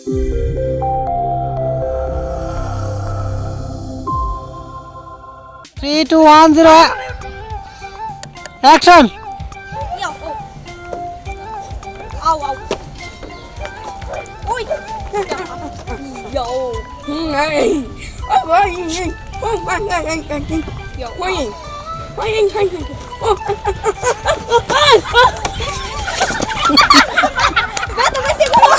3, 2, 1, 0. Action. Au au. Ui. Yo. Này. Ôi gì. Ôi anh. Yo. Ôi. Ôi anh. Vete, vai ser boa.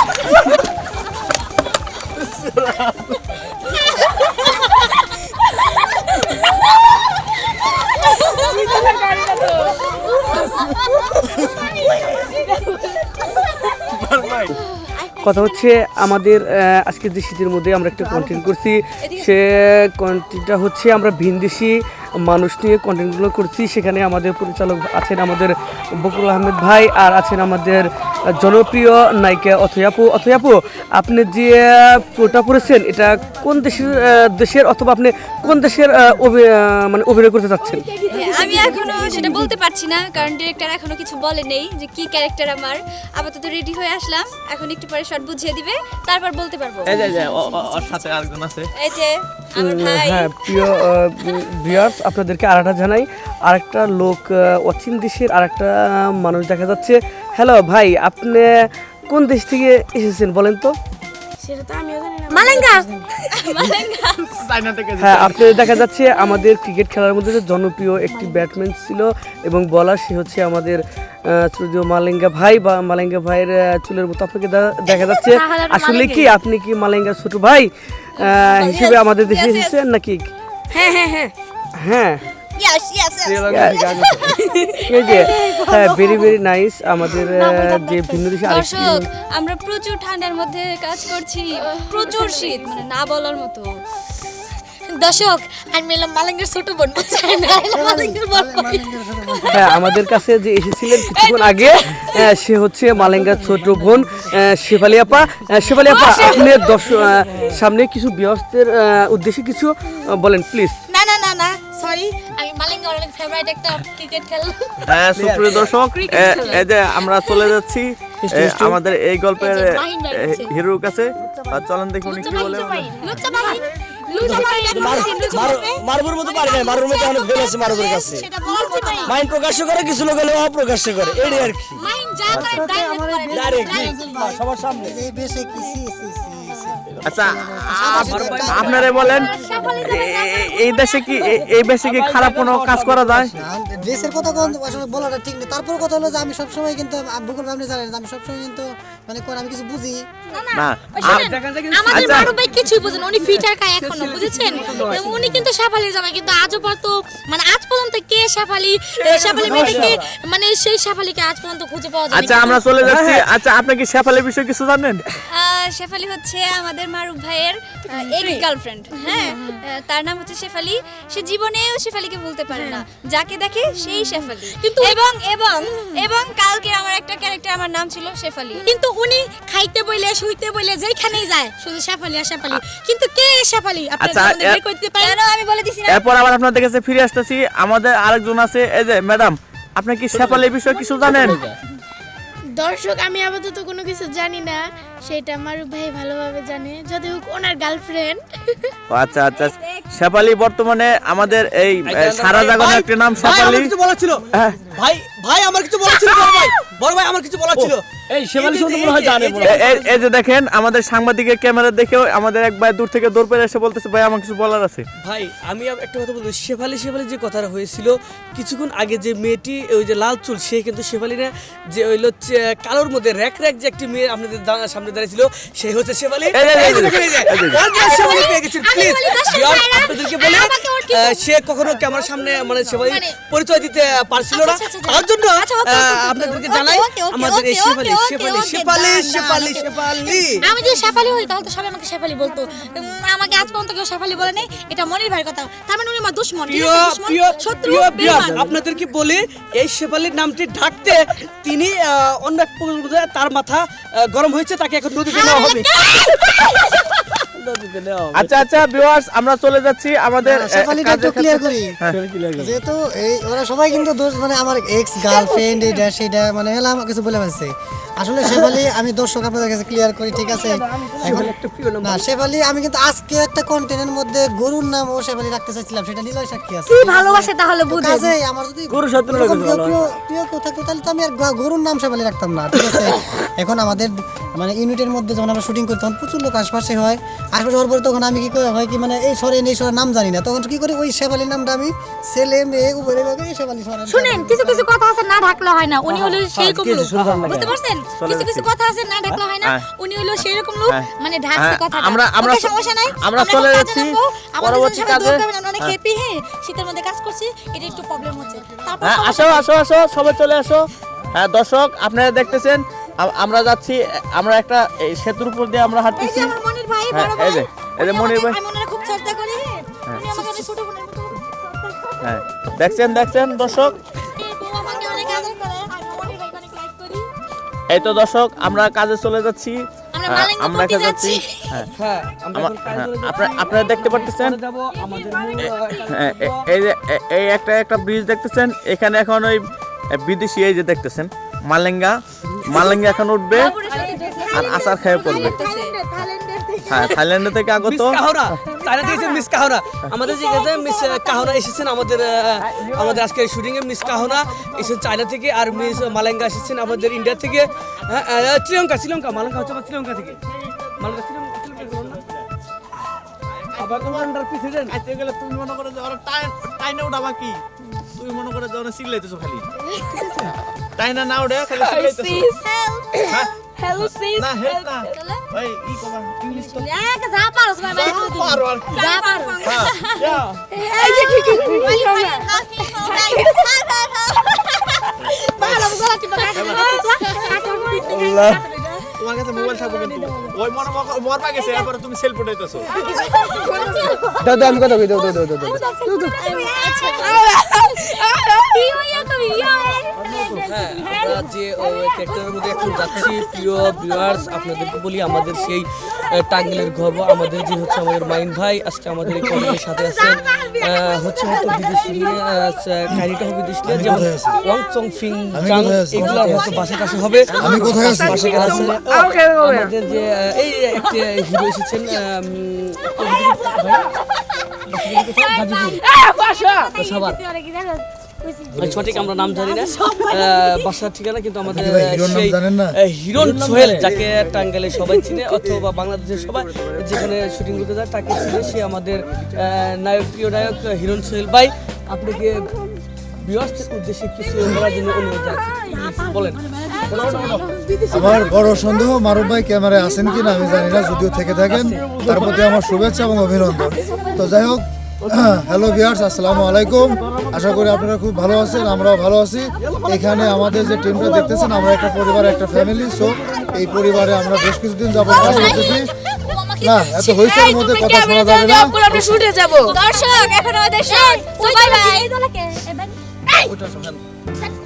কথা হচ্ছে আমাদের আজকে যে শীতের মধ্যে আমরা একটা কন্টেন্ট করছি, সে কন্টেন্টটা হচ্ছে আমরা ভিনদেশি মানুষ নিয়ে কন্টেন্টগুলো করছি। সেখানে আমাদের পরিচালক আছেন আমাদের বকুল আহমেদ ভাই, আর আছেন আমাদের জনপ্রিয় নায়িকা অথৈ আপু। আপনি যে চোটা পড়েছেন এটা কোন দেশের অথবা আপনি কোন দেশের মানে অভিনয় করতে চাচ্ছেন? আমি এখনো সেটা বলতে পারছি না, কারণ ডিরেক্টর এখনো কিছু বলে নেই যে কি ক্যারেক্টার আমার। আপাতত রেডি হয়ে আসলাম, এখন একটু পরে শর্ট বুঝিয়ে দিবে, তারপর বলতে পারবো। এই যে ওর সাথে আরেকজন আছে, এই যে আমার ভাই। হ্যাঁ, প্রিয় ভিউয়ার্স, আপনাদেরকে আরেকটা জানাই, আরেকটা লোক অচিন দেশের আরেকটা মানুষ দেখা যাচ্ছে। হ্যালো ভাই, আপনি কোন দেশ থেকে এসেছেন বলেন তো? সেটা তো আমিও জানি না। মালেঙ্গা। চায়না থেকে। হ্যাঁ, আপনি দেখা যাচ্ছে আমাদের ক্রিকেট খেলার মধ্যে যে জনপ্রিয় একটি ব্যাটসম্যান ছিল এবং বলার, সে হচ্ছে আমাদের যদিও মালেঙ্গা ভাই বা মালেঙ্গা ভাইয়ের চুলের মতো আপনাকে দেখা যাচ্ছে। আসলে কি আপনি কি মালেঙ্গার ছোট ভাই হিসেবে আমাদের দেশে এসেছেন নাকি? হ্যাঁ। হ্যাঁ, Yes. এই যে হ্যাঁ, ভেরি নাইস। আমাদের যে ভিন্ন দেশে আরেকটি দর্শক, আমরা প্রচুর ঠান্ডার মধ্যে কাজ করছি, প্রচুর শীত, মানে না বলার মতো। দর্শক, আমি এলাম মালেঙ্গার ছোট বোন। মালেঙ্গার বড় ভাই। হ্যাঁ, আমাদের কাছে যে এসেছিলেন কিছুক্ষণ আগে, সে হচ্ছে মালেঙ্গার ছোট বোন শেফালি আপা। আপনি সামনে কিছু বিয়স্তের উদ্দেশ্যে কিছু বলেন প্লিজ। না সরি, আমি মালেঙ্গার অনেক ফেভারিট একটা ক্রিকেট খেলা। হ্যাঁ, সুপ্রিয় দর্শক, এই যে আমরা চলে যাচ্ছি আমাদের এই গল্পের হিরোর কাছে। আর চলেন দেখি উনি কি বলে। মারুর মতো পারি না, মারুর মতো অনেক ফেল আছে মারুর কাছে। মাইন্ড প্রকাশ করে, কিছু লোক হলে অপ্রকাশ্য করে, এটাই আর কি। সবার সামনে এই বেশে কিছু। আচ্ছা, আপনারা বলেন, এই দেশে কি খারাপ কোনো কাজ করা যায়? দেশের কথা আসলে বলাটা ঠিক নেই। তারপর কথা হলো যে আমি সবসময় কিন্তু বকুল আপনি জানেন আমি সবসময় কিন্তু মানে আমি কিছু বুঝি না। আমাদের বড় ভাই কিছুই বুঝেন, উনি ফিটার খায় এখনো, বুঝেছেন? উনি কিন্তু শেফালির জামাই, কিন্তু আজ পর্যন্ত কে শেফালি মেয়েটাকে, মানে সেই শেফালিকে আজ পর্যন্ত খুঁজে পাওয়া যায়। আচ্ছা, আমরা চলে যাচ্ছি। আচ্ছা, আপনি কি শেফালির বিষয়ে কিছু জানেন? শেফালি হচ্ছে আমাদের মারুফ ভাইয়ের এক্স গার্লফ্রেন্ড। হ্যাঁ, তার নাম হচ্ছে শেফালি। সে জীবনেও শেফালিকে বলতে পারে না, যাকে দেখে সেই শেফালি। কিন্তু এবং কালকে আমার একটা ক্যারেক্টার, আমার নাম ছিল শেফালি, কিন্তু উনি খাইতে বইলে শুইতে বইলে যেখানেই যায় শুধু শেফালি আর শেফালি। কিন্তু কে শেফালি আপনারা বের করতে পারেন? কেন আমি বলে দিছি না। এরপর আবার আপনাদের কাছে ফিরে আসতেছি। আমাদের আরেকজন আছে, এই যে ম্যাডাম, আপনি কি শেফালির বিষয়ে কিছু জানেন? দর্শক, আমি আপাতত কোনো কিছু জানি না, সেটা মারুফ ভাই ভালোভাবে জানে, যদি হোক ওনার গার্লফ্রেন্ড। আচ্ছা, শেফালি বর্তমানে আমাদের এই সারা জাগনের একটা নাম শেফালি। কিছু বলার ছিল ভাই, আমার কিছু বলার ছিল। বড় ভাই আমার কিছু বলার ছিল। এই শেফালি শুনতে মনে হয় জানে। এই যে দেখেন, আমাদের সাংবাদিকের ক্যামেরা দেখেও আমাদের এক ভাই দূর থেকে দৌড় পেরে এসে বলতেছে, ভাই আমার কিছু বলার আছে। ভাই, আমি একটা কথা বলবো, শেফালি যে কথাটা হয়েছিল কিছুক্ষণ আগে, যে মেয়েটি ওই যে লাল চুল, সে কিন্তু শেফালি না, যে হইলো কালোর মধ্যে র্যাক যে একটি মেয়ে আপনাদের সামনে দাঁড়িয়েছিল, সে হচ্ছে শেফালি। আপনাদেরকে বলে, সে কখনো ক্যামেরার সামনে মানে শেফালি পরিচয় দিতে পারছিল না, তার জন্য আপনাদেরকে জানাই আমাদের এই শেফালি। আমি যদি শেফালি হই তাহলে তো সবাই আমাকে শেফালি বলতো। আমাকে আজ পর্যন্ত কেউ শেফালি বলে নাই, এটা মনের ভাইয়ের কথা। তার মানে উনি আমার দুশমন, শত্রু। আপনাদেরকে বলে, এই শেফালির নামটি ঢাকতে তিনি অন্য তার মাথা গরম হয়েছে, তাকে এখন নদীতে নেওয়া হবে। আচ্ছা ভিউয়ার্স, আমরা চলে যাচ্ছি আমাদের শেফালিটা একটু ক্লিয়ার করি। যেহেতু এই ওরা সবাই কিন্তু দোষ, মানে আমার এক্স গার্লফ্রেন্ড এটা সেটা মানে হলাম কিছু বলে আসছে। আসলে শেফালি আমি দর্শক আপনাদের কাছে ক্লিয়ার করি, ঠিক আছে? এখন না শেফালি, আমি কিন্তু আজকে একটা কন্টেন্টের মধ্যে গরুর নাম ও শেফালি রাখতে চাইছিলাম, সেটা নিলয় সাক্ষী আছে। কি ভালোবাসে তাহলে বুঝে কাজে আমার যদি গরুর সাথে এরকম প্রিয় কেউ থাকতো তাহলে তো আমি আর গরুর নাম শেফালি রাখতাম না, ঠিক আছে? এখন আমাদের মানে ইউনিটের মধ্যে যখন আমরা শুটিং করি তখন প্রচুর লোক আশপাশে হয়, আশপাশে হওয়ার পরে তখন আমি কি করে হয় কি মানে এই সরেন এই সরের নাম জানি না, তখন কি করি ওই শেফালির নামটা আমি ছেলে মেয়ে উভয় এই শেফালি সরেন। শুনেন, কিছু কিছু কথা আছে না ঢাকলে হয় না, উনি হলো সেইরকম লোক, বুঝতে পারছেন? কিছু কিছু কথা আছে না ঢাকলে হয় না, উনি হলো সেইরকম লোক, মানে ঢাকছে কথাটা। আমরা সমস্যা নাই, আমরা চলে যাচ্ছি পরবর্তী কাজে। আমরা অনেক হ্যাপি, হ্যাঁ শীতের মধ্যে কাজ করছি, এটা একটু প্রবলেম হচ্ছে, তারপর হ্যাঁ, আসো আসো আসো সবাই চলে আসো। হ্যাঁ দর্শক, আপনারা দেখতেছেন আমরা যাচ্ছি, আমরা একটা এই সেতুর উপর দিয়ে আমরা হাঁটতেছি। আমার মনির ভাই, হ্যাঁ, বড় ভাই, এই যে মনির ভাই। আমি ওনারে খুব শ্রদ্ধা করি, উনি আমাকে অনেক ছোট বোনের মতো হ্যাঁ, দেখছেন দর্শক, আমাকে অনেক আদর করে, আমি মনির ভাইকে অনেক লাইক করি। এই তো দর্শক আমরা কাজে চলে যাচ্ছি। আমরা মালেঙ্গা আমরা পড়তে কাজে যাচ্ছি। যাচ্ছি। হ্যাঁ হ্যাঁ আমরা এখন কাজে চলে যাচ্ছি। আপনারা দেখতে পাচ্ছেন পরে যাবো আমাদের মূল এই যে এই একটা ব্রিজ দেখতেছেন, এখানে এখন ওই বিদেশি এই যে দেখতেছেন মালেঙ্গা এখন উঠবে আর আচার খেয়ে পড়বে। হ্যাঁ, থাইল্যান্ড থেকে আগত মিস কাহরা, চায়না থেকে মিস কাহরা, আমাদের যে কাছে মিস কাহরা এসেছেন আমাদের আজকে শুটিং এ। মিস কাহরা এসেছেন চায়না থেকে, আর মিস মালেঙ্গা এসেছেন আমাদের ইন্ডিয়া থেকে। হ্যাঁ, শ্রীলঙ্কা মালেঙ্গা হচ্ছে আবার শ্রীলঙ্কা থেকে। মালেঙ্গা শ্রীলঙ্কা না? আবার কমান্ডার প্রেসিডেন্ট আইতে গেলে তুমি মনে করে যে ওরা টাইনা উঠাবা কি, তুমি মনে করে যে ওরা সিগলাইতেছো খালি, টাইনা না উঠে খালি সিগলাইতেছো। হ্যাঁ, হ্যালো সিস না হে না ওই ই কমা ইংলিশ তো এক যা পারস ভাই, পারো আর কি। যা পারস। হ্যাঁ, এই যে কি ভালো গলা টিপা আল্লাহ, তোমার কাছে মোবাইল থাকবে কিন্তু ওই মরবা গেছে, এরপরে তুমি সেলফি উঠাইতেছো। দাও দাও আমি কথা কই, দাও আমরা যে ক্যারেক্টারের মধ্যে এখন যাচ্ছি, প্রিয় ভিউয়ার্স আপনাদেরকে বলি আমাদের সেই টাঙ্গেলের গর্ব আমাদের যে হচ্ছে আমাদের মাইন ভাই আজকে আমাদের এই কলেজের সাথে আছেন। হচ্ছে হয়তো বিদেশি নিয়ে কাহিনীটা হবে বিদেশি নিয়ে, যেমন ওয়াং চং ফিং জাং এগুলো হয়তো বাসে কাছে হবে। আমি কোথায় আছি? বাসে কাছে আমাদের যে এই একটা হিরো এসেছেন সবার সঠিক আমরা নাম জানি না বাসার ঠিকানা, কিন্তু আমাদের সেই হিরণ সোহেল যাকে টাঙ্গাইলে সবাই চিনে অথবা বাংলাদেশের সবাই যেখানে শুটিং করতে যায় তাকে চিনে, সে আমাদের প্রিয় নায়ক হিরণ সোহেল ভাই। আপনাকে ভিউয়ার্সদের উদ্দেশ্যে কিছু বলার জন্য অনুরোধ জানাচ্ছি, বলেন। আমার বড় সন্দেহ মারুফ ভাই ক্যামেরায় আছেন কিনা আমি জানি না, যদিও থেকে থাকেন তার প্রতি আমার শুভেচ্ছা এবং অভিনন্দন। তো যাই হোক, হ্যালো ভিউয়ার্স, আসসালামু আলাইকুম। আশা করি আপনারা খুব ভালো আছেন, আমরাও ভালো আছি। এখানে আমাদের যে টিমটা দেখতেছেন, আমরা একটা পরিবার, একটা ফ্যামিলি। সো এই পরিবারে আমরা বেশ কিছুদিন যাবত কাজ করতেছি। না, এত হইচের মধ্যে কথা শোনা যাবে না। আমরা শুটে যাব। দর্শক এখন আমাদের শট, বাই বাই।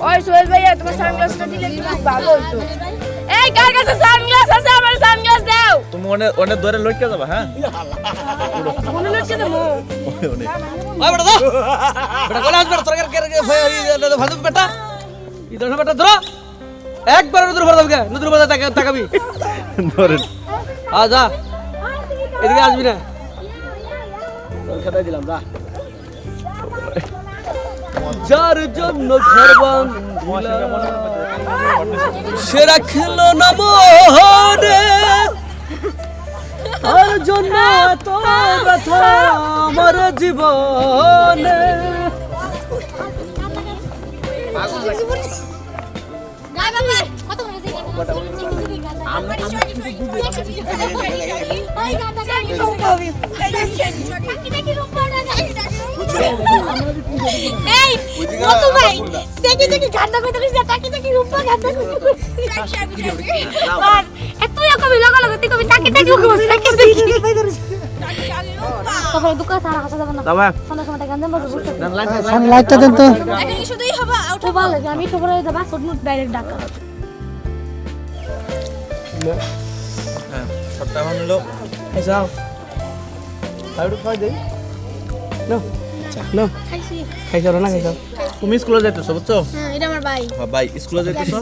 ওই সোহেল ভাইয়া তোমার সানগ্লাসটা দিলে খুব ভালো হতো। এই কার কাছে সানগ্লাস আছে? আমার সানগ্লাস দাও। তুমি ওনে ধরে লটকে যাবা। হ্যাঁ, মনে লটকে দেবো। ওই বেটা দাও, বেটা গলা আসবে তোর ভালো বেটা, ইদর বেটা ধরো একবার নতুন ভরা যাবে, নতুন ভরা তাকাবি ধরেন। যা এদিকে আসবি না, খেতাই দিলাম যা। যার জন্য ঘরবান সে রাখল না মোহরে, তার জন্য এত ব্যথা আমার জীবনে। গায় বাবা কত মজা এই কত ভাই দেখি গান্ডা কইতে কইছে টাকি রূপা গান্ডা আর এত কবি লাগা লাগা তুই কবি টাকি কইছিস দেখি তারপর দুকা সারা হাসা যাব না ফোন সময় গান্ডা মজা বুঝছ লাইটটা দেন তো। এখন কি শুধুই হবে আউট তো ভালো আমি তো বলে দেবা সবনুট ডাইরেক্ট ডাকা হ্যাঁ, সবটা হলো যাও আইডু খাই দেই না না খাইছি খাইছো না খাইছো। তুমি স্কুলে যাইতেছো বুঝছো? হ্যাঁ, এটা আমার ভাই। ভাই স্কুলে যাইতেছো?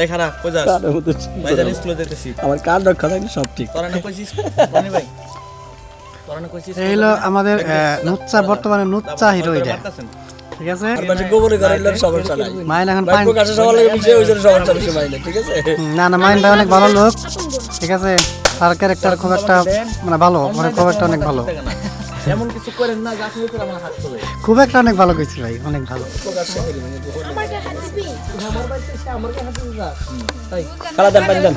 এই খারাপ কই যাস ভাইজান স্কুলে যেতেছি আমার কার রক্ষা থাকলে সব ঠিক। তোরা না কইছিস রনি ভাই তোরা না কইছিস এই হলো আমাদের নুচ্চা, বর্তমানে নুচ্চা হিরো এটা, ঠিক আছে? আর মানে গোবরে করে এলে সমস্যা নাই। মাইন এখন ভাই প্রকাশে সবার লাগে মিশে ওই জন্য সমস্যা বেশি মাইনে, ঠিক আছে? না না, মাইন ভাই অনেক ভালো লোক, ঠিক আছে? তার ক্যারেক্টার খুব একটা মানে ভালো, মানে খুব একটা অনেক ভালো, এমন কিছু করেন না যা শুরু করে আমার হাত চলে খুব একটা অনেক ভালো কইছি ভাই, অনেক ভালো। খালা দেন, পানি দেন।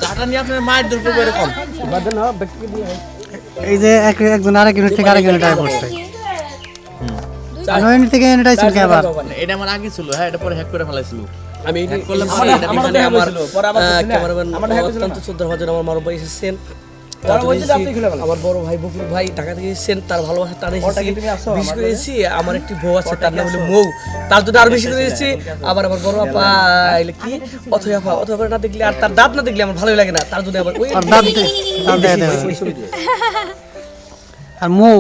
যাটা নিয়ে আপনার মায়ের দুর্গ করে কম এই যে একজন আরেক ইউনিট থেকে আরেক ইউনিট আয় পড়ছে, ইউনিট থেকে ইউনিট আইছিল কি আবার? এটা আমার আগে ছিল, হ্যাঁ এটা পরে হ্যাক করে ফেলাইছিল। আমি হ্যাক করলে পরে এটা আমার এখানে আমার ক্যামেরাম্যান অত্যন্ত শ্রদ্ধার ভাজন আমার মারুফ ভাই এসেছেন। আমার বড় ভাই বকুল ভাই ঢাকা থেকে এসেছেন, তার ভালোবাসা টানে এসেছি, বিশেষ করে এসেছি। আমার একটি বউ আছে, তার নাম হলো মৌ, তার জন্য আরো বেশি করে এসেছি। আবার আমার বড় আপা এলে কি অথই আপা, অথই আপা না দেখলে আর তার দাঁত না দেখলে আমার ভালোই লাগে না, তার জন্য আবার ওই আর দাঁত আর মৌ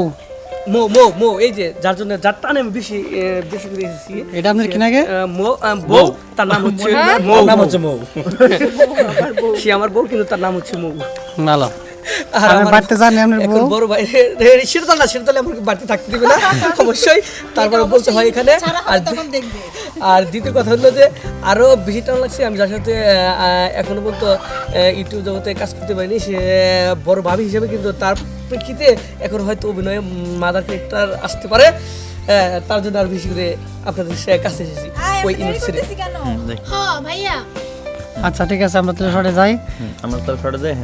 মৌ মৌ মৌ এই যে যার জন্য যার টানে আমি বেশি বেশি করে এসেছি। এটা আপনার কি নাকি? বউ, তার নাম হচ্ছে মৌ, নাম হচ্ছে মৌ। সে আমার বউ, কিন্তু তার নাম হচ্ছে মৌ। ভালো। আর আমি আমার বাড়তে জানি আপনার এখন বউ? বড় ভাই সেরতালে আমাকে বাড়িতে থাকতে দিবে না অবশ্যই, তারপরে বলতে হয় এখানে। আর দ্বিতীয় কথা হলো যে আরো বেশি টান লাগছে, আমি যার সাথে এখনো পর্যন্ত ইউটিউব জগতে কাজ করতে পারিনি, সে বড় ভাবি হিসেবে, কিন্তু তার প্রেক্ষিতে এখন হয়তো অভিনয়ে মাদার ক্যারেক্টার আসতে পারে, তার জন্য আর বেশি করে আপনাদের কাছে এসেছি ওই ইউনিট ছেড়ে। হ্যাঁ ভাইয়া, আচ্ছা ঠিক আছে, আমরা তাহলে শর্টে যাই। আমার তো ফটো দেয়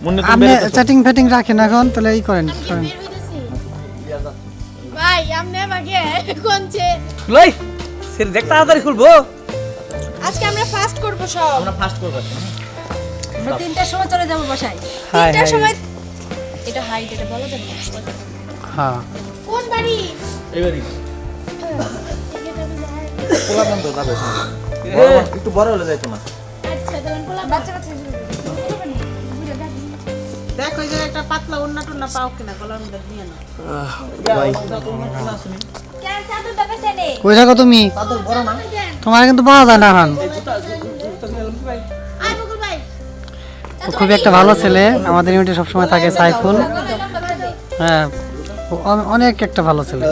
মনে তো আপনি চ্যাটিং ফ্যাটিং রাখেন এখন, তাহলে এই করেন করেন। বের হইতেছি ভাই, আমনে আমাকে কোনছে লই সেটা দেখ তাড়াতাড়ি খুলবো। আজকে আমরা ফাস্ট করব সব। আমরা ফাস্ট করব। আমরা 3টার সময় চলে যাব বাসায়। হাই, 3টার হাই। সময় এটা হাইট, এটা বলা যাবে না। হ্যাঁ কোন বাড়ি? এবারে পোলা বন্ধ যাবে একটু বড় হলে যাইতো না। আচ্ছা তাহলে বলা বাচ্চা বাচ্চা দেখো এই যে একটা পাতলা ওন্না টন্না পাও কিনা গলার মধ্যে নিয়ে না। কেন চাদর দাও সেনে? কই থাকো তুমি? তোমার কিন্তু পাওয়া যায় না এখন। আই বকুল ভাই, ও খুবই একটা ভালো ছেলে, আমাদের ইউনিটে সবসময় থাকে সাইফুল। হ্যাঁ, ও অনেক একটা ভালো ছেলে।